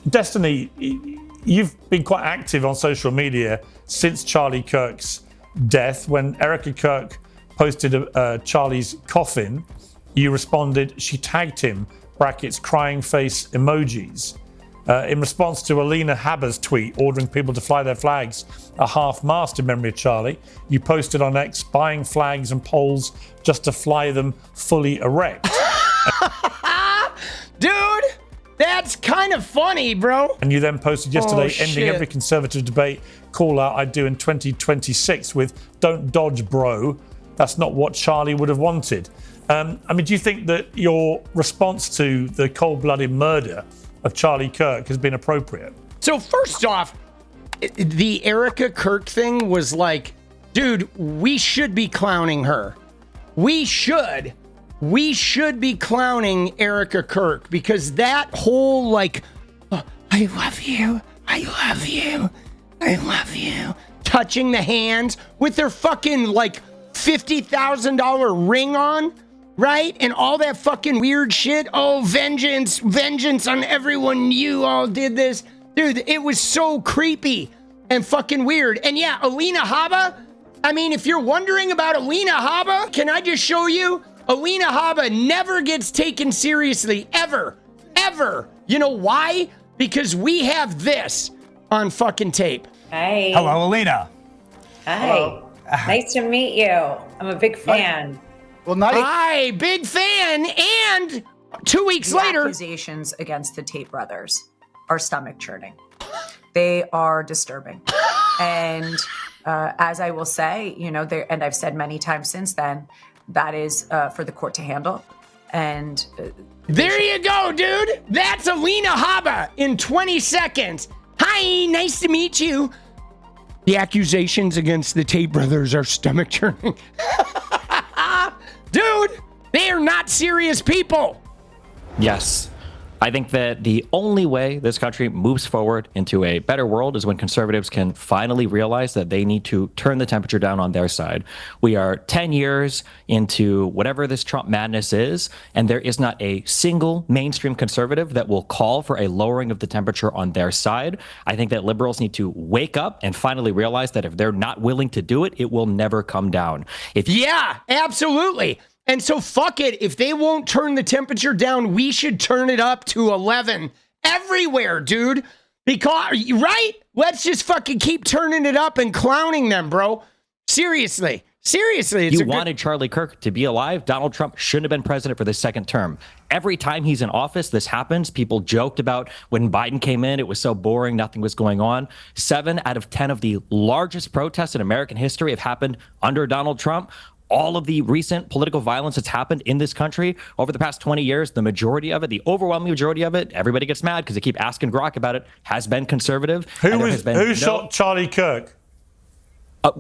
𝗙Estiny, you've been quite active on social media since Charlie Kirk's death. When Erica Kirk posted Charlie's coffin, you responded, she tagged him, brackets, crying face emojis. In response to Alina Habba's tweet ordering people to fly their flags a half-mast in memory of Charlie, you posted on X buying flags and poles just to fly them fully erect. Dude, that's kind of funny, bro. And you then posted yesterday, ending every conservative debate call out I'd do in 2026 with "Don't dodge, bro." That's not what Charlie would have wanted. I mean, do you think that your response to the cold-blooded murder of Charlie Kirk has been appropriate? So first off, the Erica Kirk thing was like, dude, we should be clowning her. We should be clowning Erica Kirk, because that whole like, oh, I love you, touching the hands with their fucking like $50,000 ring on, right? And all that fucking weird shit. Oh, vengeance on everyone. You all did this. Dude, it was so creepy and fucking weird. And yeah, Alina Habba, I mean, if you're wondering about Alina Habba, can I just show you? Alina Habba never gets taken seriously, ever. You know why? Because we have this on fucking tape. Hey. Hello, Alina. Hi. Hello. Nice to meet you. I'm a big fan. Well, nice. Hi, big fan. And 2 weeks later, accusations against the Tate brothers are stomach churning. They are disturbing. And as I will say, you know, and I've said many times since then, that is for the court to handle. And there you go, dude. That's Alina Habba in 20 seconds. Hi, nice to meet you. The accusations against the Tate brothers are stomach churning. Dude, they are not serious people. Yes. I think that the only way this country moves forward into a better world is when conservatives can finally realize that they need to turn the temperature down on their side. We are 10 years into whatever this Trump madness is, and there is not a single mainstream conservative that will call for a lowering of the temperature on their side. I think that liberals need to wake up and finally realize that if they're not willing to do it, it will never come down. Yeah, absolutely. And so fuck it. If they won't turn the temperature down, we should turn it up to 11 everywhere, dude. Because, right? Let's just fucking keep turning it up and clowning them, bro. Seriously. You wanted Charlie Kirk to be alive. Donald Trump shouldn't have been president for the second term. Every time he's in office, this happens. People joked about when Biden came in, it was so boring, nothing was going on. 7 out of 10 of the largest protests in American history have happened under Donald Trump. All of the recent political violence that's happened in this country over the past 20 years, the majority of it, the overwhelming majority of it, everybody gets mad because they keep asking Grok about it, has been conservative. Who shot Charlie Kirk?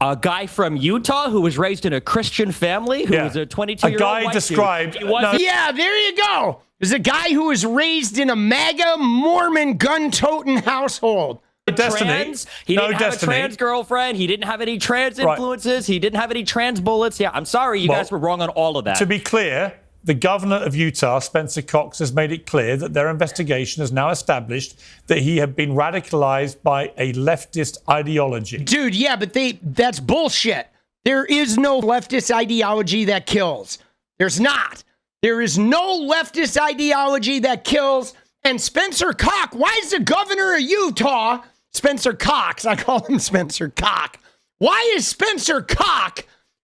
A guy from Utah who was raised in a Christian family, who was a 22-year-old guy described. Yeah, there you go. There's a guy who was raised in a MAGA Mormon gun-toting household. Trans. He didn't have a trans girlfriend. He didn't have any trans influences. He didn't have any trans bullets. Yeah, I'm sorry. You guys were wrong on all of that. To be clear, the governor of Utah, Spencer Cox, has made it clear that their investigation has now established that he had been radicalized by a leftist ideology. Dude, yeah, but that's bullshit. There is no leftist ideology that kills. There's not. There is no leftist ideology that kills. And Spencer Cox, why is the governor of Utah... Spencer Cox, I call him Spencer Cox. Why is Spencer Cox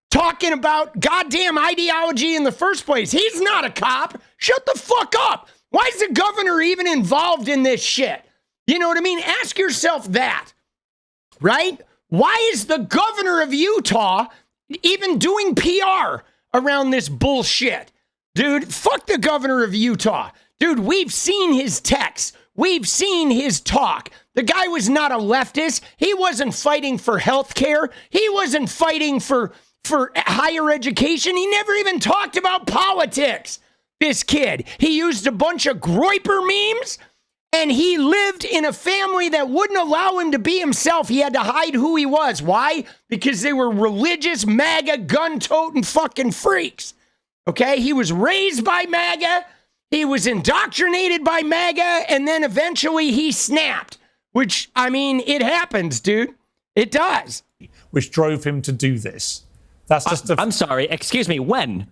talking about goddamn ideology in the first place? He's not a cop. Shut the fuck up. Why is the governor even involved in this shit? You know what I mean? Ask yourself that, right? Why is the governor of Utah even doing PR around this bullshit? Dude, fuck the governor of Utah. Dude, we've seen his texts. We've seen his talk. The guy was not a leftist. He wasn't fighting for health care. He wasn't fighting for higher education. He never even talked about politics, this kid. He used a bunch of Groyper memes, and he lived in a family that wouldn't allow him to be himself. He had to hide who he was. Why? Because they were religious, MAGA, gun-toting fucking freaks. Okay? He was raised by MAGA. He was indoctrinated by MAGA, and then eventually he snapped, which, I mean, it happens, dude. It does. Which drove him to do this. That's just I'm sorry, excuse me, when?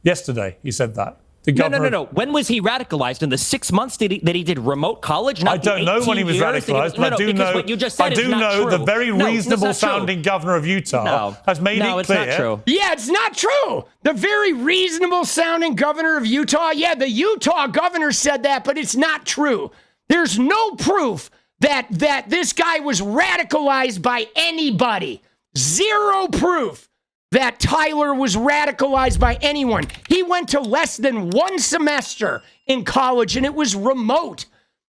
Yesterday, he said that. No. When was he radicalized? In the 6 months that he did remote college? I don't know when he was radicalized, but I do know. What you just said I do know the very reasonable sounding sounding governor of Utah has made it clear. It's not true. Yeah, it's not true. The very reasonable sounding governor of Utah. Yeah, the Utah governor said that, but it's not true. There's no proof that this guy was radicalized by anybody. Zero proof that Tyler was radicalized by anyone. He went to less than 1 semester in college, and it was remote.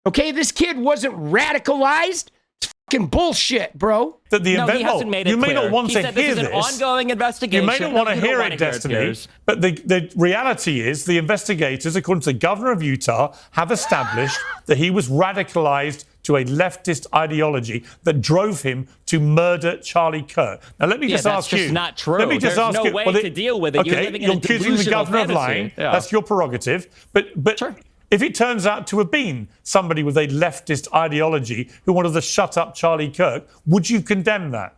Okay, this kid wasn't radicalized. It's fucking bullshit, bro. That the he hasn't made it you may clear. not want He to said hear this is an ongoing investigation. You may not want to hear wanna it, Destiny. But the reality is the investigators, according to the governor of Utah, have established that he was radicalized to a leftist ideology that drove him to murder Charlie Kirk. Now, let me just ask you. That's just not true. Let me just ask There's you. no way to deal with it. Okay, You're living in a accusing the governor of delusional lying. fantasy. Yeah. That's your prerogative. But Sure. if it turns out to have been somebody with a leftist ideology who wanted to shut up Charlie Kirk, would you condemn that?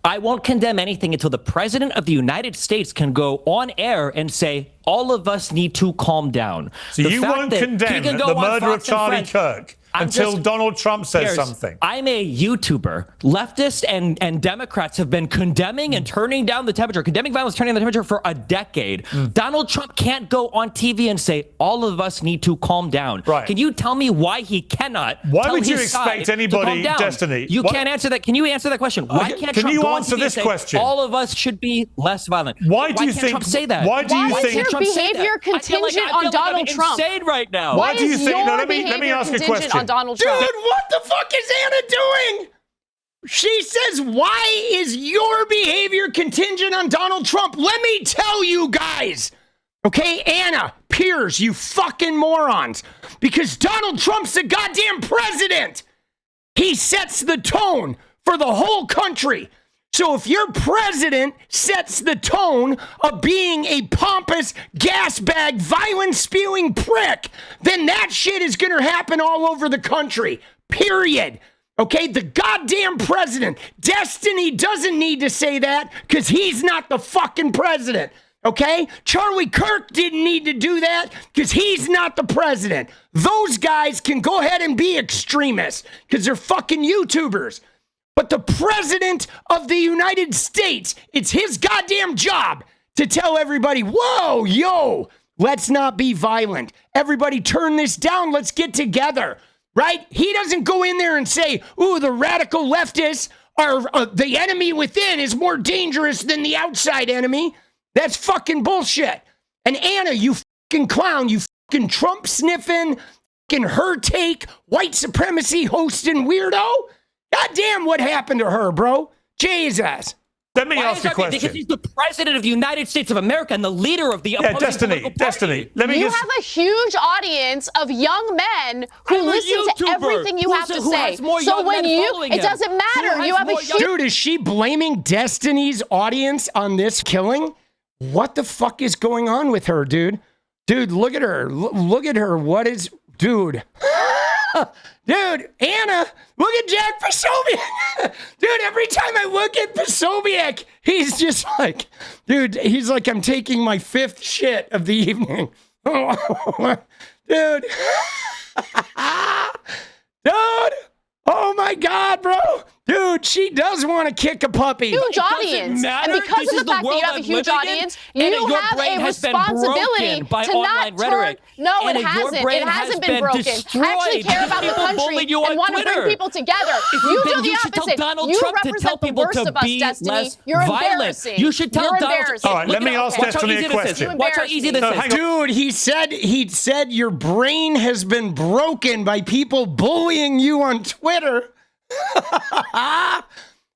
I won't condemn anything until the president of the United States can go on air and say, all of us need to calm down. So you won't condemn the murder of Charlie Kirk until Donald Trump says something. I'm a YouTuber. Leftists and Democrats have been condemning and turning down the temperature, condemning violence, turning down the temperature for a decade. Donald Trump can't go on TV and say, all of us need to calm down. Right. Can you tell me why he cannot? Why would you expect anybody, Destiny? You can't answer that. Can you answer that question? Why can't Trump go on TV and say, all of us should be less violent? Why do you can't think Trump say that? Why do you Why think is your behavior contingent on Donald Trump? Insane right now. Why do you think? Your No, let me behavior ask a contingent question. on Donald Dude, Trump? what the fuck is Anna doing? She says, why is your behavior contingent on Donald Trump? Let me tell you guys. Okay, Anna, Piers, you fucking morons. Because Donald Trump's the goddamn president. He sets the tone for the whole country. So if your president sets the tone of being a pompous, gasbag, violence-spewing prick, then that shit is going to happen all over the country. Period. Okay, the goddamn president. Destiny doesn't need to say that because he's not the fucking president. Okay? Charlie Kirk didn't need to do that because he's not the president. Those guys can go ahead and be extremists because they're fucking YouTubers. But the president of the United States, it's his goddamn job to tell everybody, whoa, yo, let's not be violent. Everybody turn this down. Let's get together. Right? He doesn't go in there and say, ooh, the radical leftists are the enemy within is more dangerous than the outside enemy. That's fucking bullshit. And Anna, you fucking clown, you fucking Trump sniffing, fucking her take, white supremacy hosting weirdo. Goddamn, what happened to her, bro? Jesus. Let me ask a question. Because he's the president of the United States of America and the leader of the opposing Destiny. Let me You have a huge audience of young men who listen to everything you have to say. So when it doesn't matter. You have a huge... Dude, is she blaming Destiny's audience on this killing? What the fuck is going on with her, dude? Dude, look at her. Look at her. What is... Dude. Dude, Anna, look at Jack Posobiec. Dude, every time I look at Posobiec, he's just like, dude, he's like, I'm taking my 5th shit of the evening. Dude. Dude. Oh my God, bro. Dude, she does want to kick a puppy. Huge audience. And because of the fact that you have a huge audience, you have a responsibility to not turn... No, it hasn't. It hasn't been broken. I actually care about the country and want to bring people together. You do the opposite. You represent the worst of us, Destiny. You're embarrassing. You should tell Donald... All right, let me ask Destiny a question. Watch how easy this is. Dude, he said your brain has been broken by people bullying you on Twitter.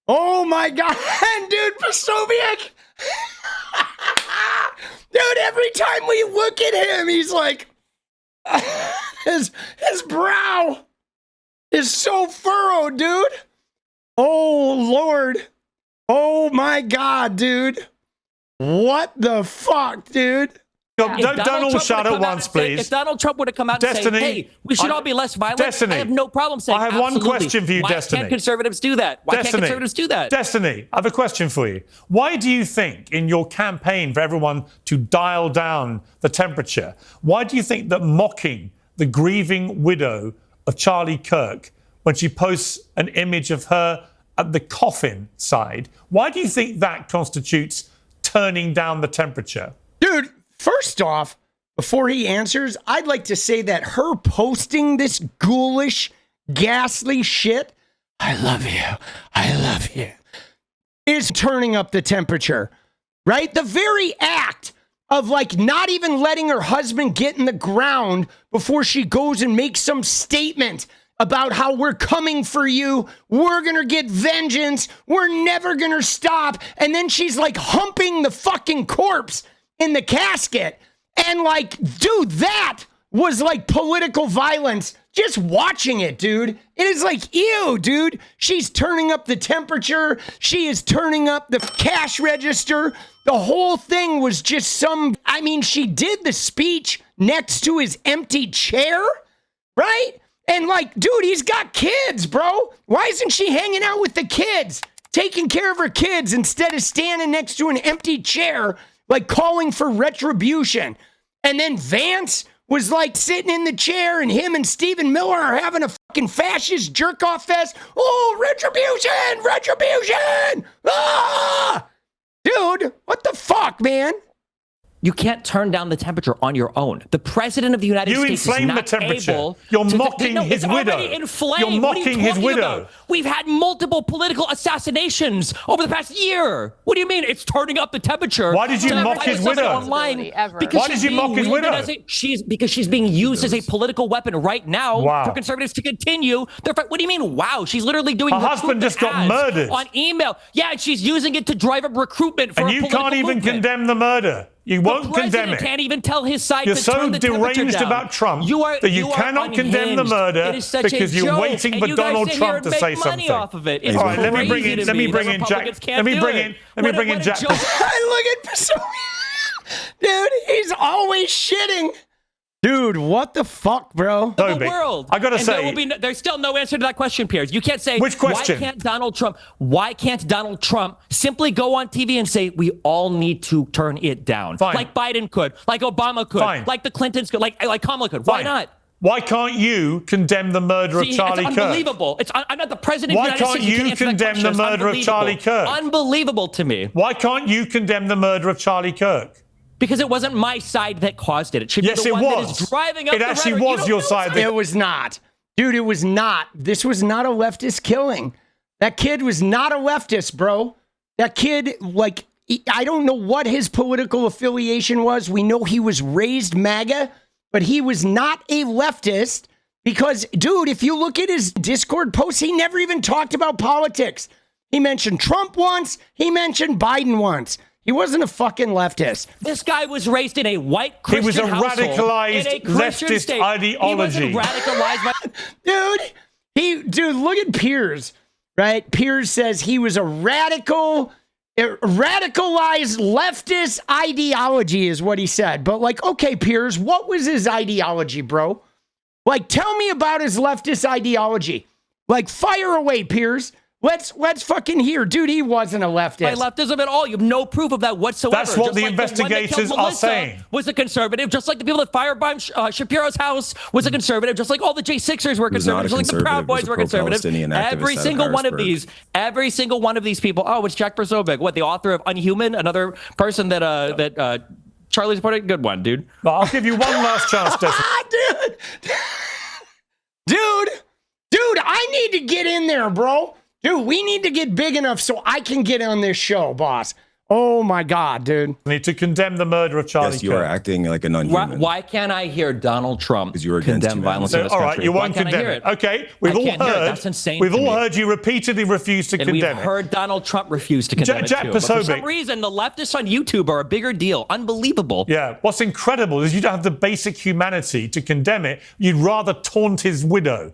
Oh my God, dude, Posobiec. Dude, every time we look at him, he's like, his brow is so furrowed, dude. Oh Lord. Oh my God, dude. What the fuck, dude? Don't all shout at once, please. If Donald Trump would have come out and said, hey, we should all be less violent, I have no problem saying, I have one question for you, Destiny. Why can't conservatives do that? Why can't conservatives do that? Destiny, I have a question for you. Why do you think in your campaign for everyone to dial down the temperature, why do you think that mocking the grieving widow of Charlie Kirk when she posts an image of her at the coffin side, why do you think that constitutes turning down the temperature? Dude, first off, before he answers, I'd like to say that her posting this ghoulish, ghastly shit, I love you, is turning up the temperature, right? The very act of like not even letting her husband get in the ground before she goes and makes some statement about how we're coming for you, we're gonna get vengeance, we're never gonna stop, and then she's like humping the fucking corpse in the casket, and like, dude, that was like political violence. Just watching it, dude. It is like, ew, dude. She's turning up the temperature. She is turning up the cash register. The whole thing was just she did the speech next to his empty chair, right? And like, dude, he's got kids, bro. Why isn't she hanging out with the kids, taking care of her kids instead of standing next to an empty chair, like calling for retribution? And then Vance was like sitting in the chair and him and Stephen Miller are having a fucking fascist jerk-off fest. Oh, retribution! Ah! Dude, what the fuck, man? You can't turn down the temperature on your own. The president of the United States is not able. You're mocking his widow. You're mocking his widow. We've had multiple political assassines over the past year. What do you mean it's turning up the temperature? Why did you mock his widow? Online? Why did you mock his widow? Because she's being used as a political weapon right now for conservatives to continue their fight. What do you mean, wow? She's literally doing her husband just got murdered on email. Yeah, and she's using it to drive up recruitment for and you can't even condemn the murder. You won't condemn it. Can't even tell his side You're to turn the temperature down. so deranged about Trump that you cannot condemn the murder because you're waiting for Donald Trump to say something. Off of it. All right, let me bring in Jack. Let me bring in Jack. Look at Pasolini. Dude, he's always shitting. Dude, what the fuck, bro? The world. I gotta say, there's still no answer to that question, Piers. You can't say, which question? Why can't Donald Trump simply go on TV and say, we all need to turn it down? Fine. Like Biden could, like Obama could, like the Clintons could, like Kamala could. Fine. Why not? Why can't you condemn the murder of Charlie Kirk? It's unbelievable. I'm not the president of the United States. Why can't you condemn the murder of Charlie Kirk? Unbelievable to me. Why can't you condemn the murder of Charlie Kirk? Because it wasn't my side that caused it. It should be the one that is driving up the rhetoric. It actually was your side. It was not. Dude, it was not. This was not a leftist killing. That kid was not a leftist, bro. That kid, like, I don't know what his political affiliation was. We know he was raised MAGA, but he was not a leftist because, dude, if you look at his Discord posts, he never even talked about politics. He mentioned Trump once. He mentioned Biden once. He wasn't a fucking leftist. This guy was raised in a white Christian household. He was a radicalized leftist ideology. He wasn't radicalized by... Dude, look at Piers, right? Piers says he was a radicalized leftist ideology is what he said. But like, okay, Piers, what was his ideology, bro? Like, tell me about his leftist ideology. Like, fire away, Piers. Let's fucking hear. Dude, he wasn't a leftist. By leftism at all. You have no proof of that whatsoever. That's what the investigators are saying. Was a conservative, just like the people that firebombed Shapiro's house was a conservative, just like all the J6ers were conservatives, just like the Proud Boys were conservative. Every single one of these people. Oh, it's Jack Brzovic. What, the author of Unhuman? Another person that Charlie's part of? Good one, dude. Well, I'll give you one last chance, Dude, I need to get in there, bro. Dude, we need to get big enough so I can get on this show, boss. Oh, my God, dude. We need to condemn the murder of Charlie Kirk. Yes, you are acting like an unhuman. Why can't I hear Donald Trump condemn violence in this country? All right, you won't condemn it. Okay, we've all heard. That's insane. We've all heard you repeatedly refuse to condemn it. And we've heard Donald Trump refuse to condemn it, too. But for some reason, the leftists on YouTube are a bigger deal. Unbelievable. Yeah, what's incredible is you don't have the basic humanity to condemn it. You'd rather taunt his widow.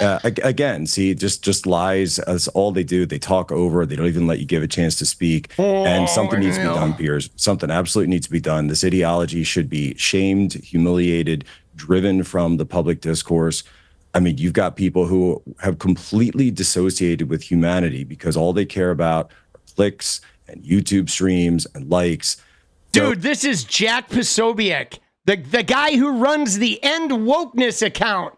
again, see, just lies. That's all they do. They talk over. They don't even let you give a chance to speak. And something needs to be done, Piers. Something absolutely needs to be done. This ideology should be shamed, humiliated, driven from the public discourse. I mean, you've got people who have completely dissociated with humanity because all they care about are clicks and YouTube streams and likes. Dude, this is 𝗙𝗪𝗪𝗀𝗪𝗧, the guy who runs the End Wokeness account,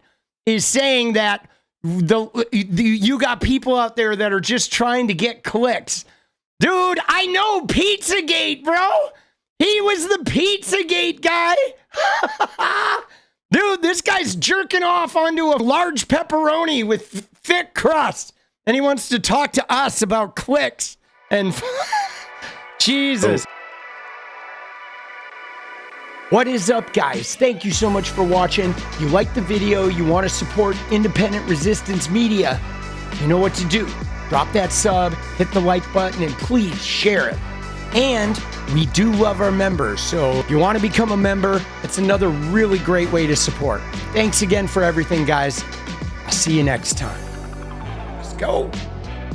is saying that you got people out there that are just trying to get clicks. Dude, I know Pizzagate, bro. He was the Pizzagate guy. Dude, this guy's jerking off onto a large pepperoni with thick crust, and he wants to talk to us about clicks and Jesus. What is up, guys? Thank you so much for watching. You like the video, you want to support independent resistance media, you know what to do. Drop that sub, hit the like button, and please share it. And we do love our members, so if you want to become a member, it's another really great way to support. Thanks again for everything, guys. I'll see you next time. Let's go.